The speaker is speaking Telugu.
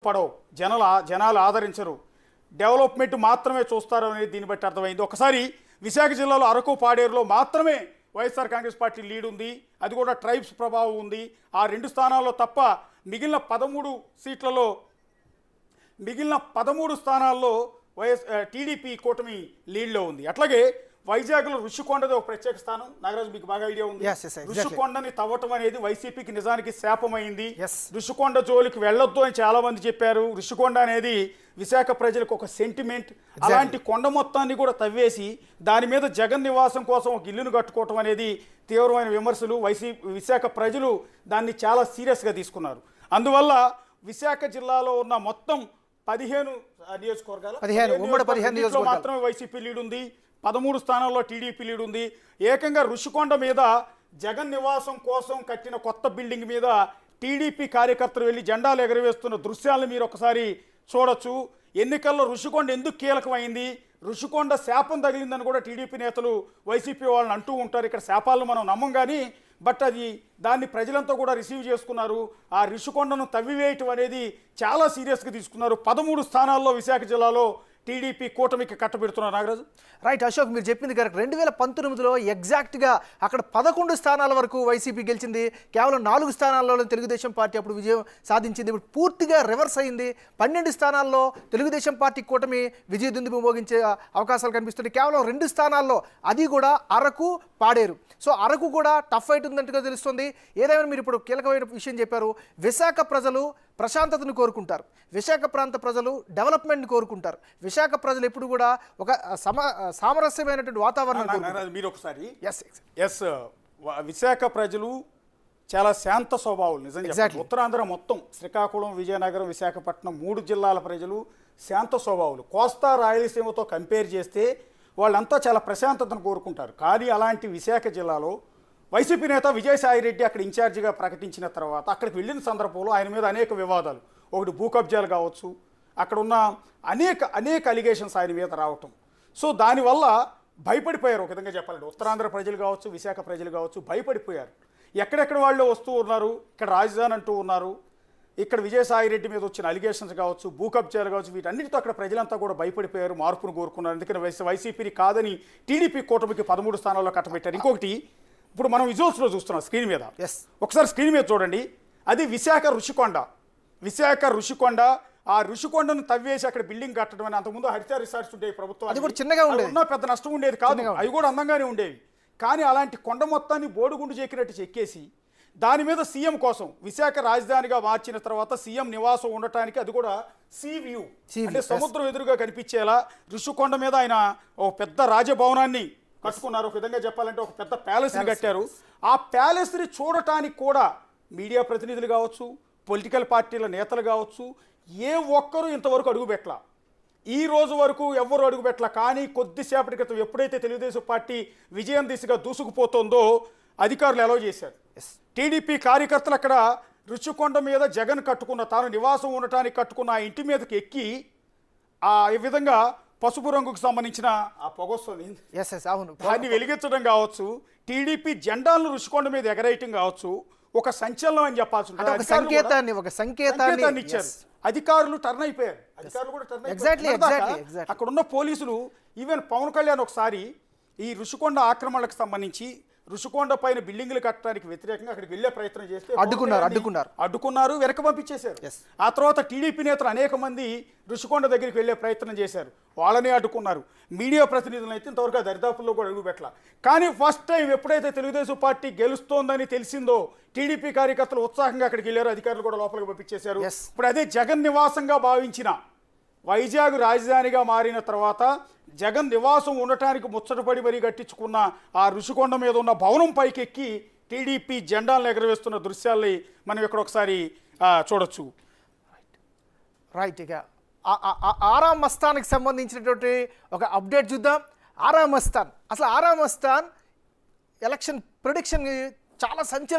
పడవు జనాలు ఆదరించరు, డెవలప్మెంట్ మాత్రమే చూస్తారు అనేది దీన్ని బట్టి అర్థమైంది. ఒకసారి విశాఖ జిల్లాలో అరకు పాడేరులో మాత్రమే వైఎస్ఆర్ కాంగ్రెస్ పార్టీ లీడ్ ఉంది, అది కూడా ట్రైబ్స్ ప్రభావం ఉంది. ఆ 2 స్థానాల్లో తప్ప మిగిలిన 13 స్థానాల్లో టీడీపీ కూటమి లీడ్లో ఉంది. అట్లాగే వైజాగ్లో ఋషికొండది ఒక ప్రత్యేక స్థానం. నాగరాజు, మీకు బాగా ఐడియా ఉంది. ఋషికొండని తవ్వటం అనేది వైసీపీకి నిజానికి శాపమైంది. ఋషికొండ జోలికి వెళ్ళొద్దు అని చాలా మంది చెప్పారు. ఋషికొండ అనేది విశాఖ ప్రజలకు ఒక సెంటిమెంట్. అలాంటి కొండ మొత్తాన్ని కూడా తవ్వేసి దాని మీద జగన్ నివాసం కోసం ఒక ఇల్లును కట్టుకోవటం అనేది తీవ్రమైన విమర్శలు. విశాఖ ప్రజలు దాన్ని చాలా సీరియస్గా తీసుకున్నారు. అందువల్ల విశాఖ జిల్లాలో ఉన్న మొత్తం 15 నియోజకవర్గాలు మాత్రమే వైసీపీ లీడ్ ఉంది, 13 స్థానాల్లో టీడీపీ లీడ్ ఉంది. ఏకంగా ఋషికొండ మీద జగన్ నివాసం కోసం కట్టిన కొత్త బిల్డింగ్ మీద టీడీపీ కార్యకర్తలు వెళ్ళి జెండాలు ఎగరవేస్తున్న దృశ్యాలను మీరు ఒకసారి చూడొచ్చు. ఎన్నికల్లో ఋషికొండ ఎందుకు కీలకమైంది, ఋషికొండ శాపం తగిలిందని కూడా టీడీపీ నేతలు వైసీపీ వాళ్ళని అంటూ ఉంటారు. ఇక్కడ శాపాలను మనం నమ్మం కానీ బట్ దాన్ని ప్రజలంతా కూడా రిసీవ్ చేసుకున్నారు. ఆ ఋషికొండను తవ్వివేయటం అనేది చాలా సీరియస్గా తీసుకున్నారు. 13 స్థానాల్లో విశాఖ జిల్లాలో టీడీపీ కూటమికి కట్టబెడుతున్నారు. నాగరాజు, రైట్. అశోక్, మీరు చెప్పింది కరెక్ట్. 2019లో ఎగ్జాక్ట్గా అక్కడ 11 స్థానాల వరకు వైసీపీ గెలిచింది. కేవలం 4 స్థానాల్లో తెలుగుదేశం పార్టీ అప్పుడు విజయం సాధించింది. ఇప్పుడు పూర్తిగా రివర్స్ అయింది. 12 స్థానాల్లో తెలుగుదేశం పార్టీ కూటమి విజయ దుందుబి మోగించే అవకాశాలు కనిపిస్తున్నాయి. కేవలం 2 స్థానాల్లో, అది కూడా అరకు, పాడేరు. సో అరకు కూడా టఫ్ ఫైట్ ఉందంటుగా తెలుస్తుంది. ఏదైనా మీరు ఇప్పుడు కీలకమైన విషయం చెప్పారు. విశాఖ ప్రజలు ప్రశాంతతను కోరుకుంటారు, విశాఖ ప్రాంత ప్రజలు డెవలప్మెంట్ని కోరుకుంటారు. విశాఖ ప్రజలు ఎప్పుడు కూడా ఒక సామరస్యమైనటువంటి వాతావరణం. మీరు ఒకసారి విశాఖ ప్రజలు చాలా శాంత స్వభావాలు. నిజంగా ఉత్తరాంధ్ర మొత్తం శ్రీకాకుళం, విజయనగరం, విశాఖపట్నం 3 జిల్లాల ప్రజలు శాంత స్వభావాలు. కోస్తా రాయలసీమతో కంపేర్ చేస్తే వాళ్ళంతా చాలా ప్రశాంతతను కోరుకుంటారు. కానీ అలాంటి విశాఖ జిల్లాలో వైసీపీ నేత విజయసాయిరెడ్డి అక్కడ ఇన్ఛార్జిగా ప్రకటించిన తర్వాత అక్కడికి వెళ్ళిన సందర్భంలో ఆయన మీద అనేక వివాదాలు, ఒకటి భూ కబ్జాలు కావచ్చు, అక్కడ ఉన్న అనేక అలిగేషన్స్ ఆయన మీద రావటం. సో దానివల్ల భయపడిపోయారు. ఒక విధంగా చెప్పాలంటే ఉత్తరాంధ్ర ప్రజలు కావచ్చు, విశాఖ ప్రజలు కావచ్చు, భయపడిపోయారు. ఎక్కడెక్కడ వాళ్ళు వస్తూ ఉన్నారు, ఇక్కడ రాజధాని అంటూ ఉన్నారు, ఇక్కడ విజయసాయిరెడ్డి మీద వచ్చిన అలిగేషన్స్ కావచ్చు, భూ కబ్జాలు కావచ్చు, వీటన్నిటితో అక్కడ ప్రజలంతా కూడా భయపడిపోయారు, మార్పును కోరుకున్నారు. అందుకని వైసీపీని కాదని టీడీపీ కూటమికి 13 స్థానాల్లో కట్టబెట్టారు. ఇంకొకటి, ఇప్పుడు మనం విజువల్స్లో చూస్తున్నాం స్క్రీన్ మీద, ఒకసారి స్క్రీన్ మీద చూడండి. అది విశాఖ ఋషికొండ. ఆ ఋషికొండను తవ్వేసి అక్కడ బిల్డింగ్ కట్టడం అని. అంతకుముందు హరిత రిసార్ట్స్ ఉండేవి ప్రభుత్వం, అది కూడా చిన్నగా ఉండేది, పెద్ద నష్టం ఉండేది కాదు, అవి కూడా అందంగానే ఉండేవి. కానీ అలాంటి కొండ మొత్తాన్ని బోడుగుండు చెక్కినట్టు చెక్కేసి దాని మీద సీఎం కోసం విశాఖ రాజధానిగా మార్చిన తర్వాత సీఎం నివాసం ఉండటానికి, అది కూడా సీ వ్యూ అంటే సముద్రం ఎదురుగా కనిపించేలా ఋషికొండ మీద ఆయన ఒక పెద్ద రాజభవనాన్ని కట్టుకున్నారు. ఒక విధంగా చెప్పాలంటే ఒక పెద్ద ప్యాలెస్ని కట్టారు. ఆ ప్యాలెస్ని చూడటానికి కూడా మీడియా ప్రతినిధులు కావచ్చు, పొలిటికల్ పార్టీల నేతలు కావచ్చు, ఏ ఒక్కరూ ఇంతవరకు అడుగుపెట్టలా. ఈ రోజు వరకు ఎవ్వరు అడుగుపెట్టలా. కానీ కొద్దిసేపటి క్రితం ఎప్పుడైతే తెలుగుదేశం పార్టీ విజయం దిశగా దూసుకుపోతుందో అధికారులు అలౌ చేశారు. టీడీపీ కార్యకర్తలు అక్కడ ఋషికొండ మీద జగన్ కట్టుకున్న, తాను నివాసం ఉండటానికి కట్టుకున్న ఆ ఇంటి మీదకి ఎక్కి ఈ విధంగా పసుపు రంగుకు సంబంధించిన ఆ పొగొస్తుంది, దాన్ని వెలిగించడం కావచ్చు, టీడీపీ జెండాలను ఋషికొండ మీద ఎగరేయటం కావచ్చు, ఒక సంచలనం అని చెప్పాల్సి ఉంటుంది. సంకేతాన్ని ఇచ్చారు. అధికారులు టర్న్ అయిపోయారు. అక్కడ ఉన్న పోలీసులు, ఈవెన్ పవన్ కళ్యాణ్ ఒకసారి ఈ ఋషికొండ ఆక్రమణలకు సంబంధించి ఋషికొండ పైన బిల్డింగ్లు కట్టడానికి వ్యతిరేకంగా అక్కడికి వెళ్ళే ప్రయత్నం చేస్తే అడ్డుకున్నారు, వెనక పంపించేశారు. ఆ తర్వాత టీడీపీ నేతలు అనేక మంది ఋషికొండ దగ్గరికి వెళ్ళే ప్రయత్నం చేశారు, వాళ్ళనే అడ్డుకున్నారు. మీడియా ప్రతినిధులను అయితే ఇంతవరకు దరిదాపుల్లో కూడా అడుగుపెట్టలా. కానీ ఫస్ట్ టైం ఎప్పుడైతే తెలుగుదేశం పార్టీ గెలుస్తోందని తెలిసిందో టీడీపీ కార్యకర్తలు ఉత్సాహంగా అక్కడికి వెళ్ళారు, అధికారులు కూడా లోపలికి పంపించేశారు. ఇప్పుడు అదే జగన్ నివాసంగా భావించిన వైజాగ్ రాజధానిగా మారిన తర్వాత జగన్ నివాసం ఉండటానికి ముచ్చటపడి మరీ కట్టించుకున్న ఆ ఋషికొండ మీద ఉన్న భవనం పైకి ఎక్కి టీడీపీ జెండాలను ఎగరవేస్తున్న దృశ్యాల్ని మనం ఇక్కడ ఒకసారి చూడొచ్చు. రైట్. ఇక ఆరా మస్తాన్కి సంబంధించినటువంటి ఒక అప్డేట్ చూద్దాం. ఆరా మస్తాన్ ఎలక్షన్ ప్రిడిక్షన్ చాలా సంచలనం.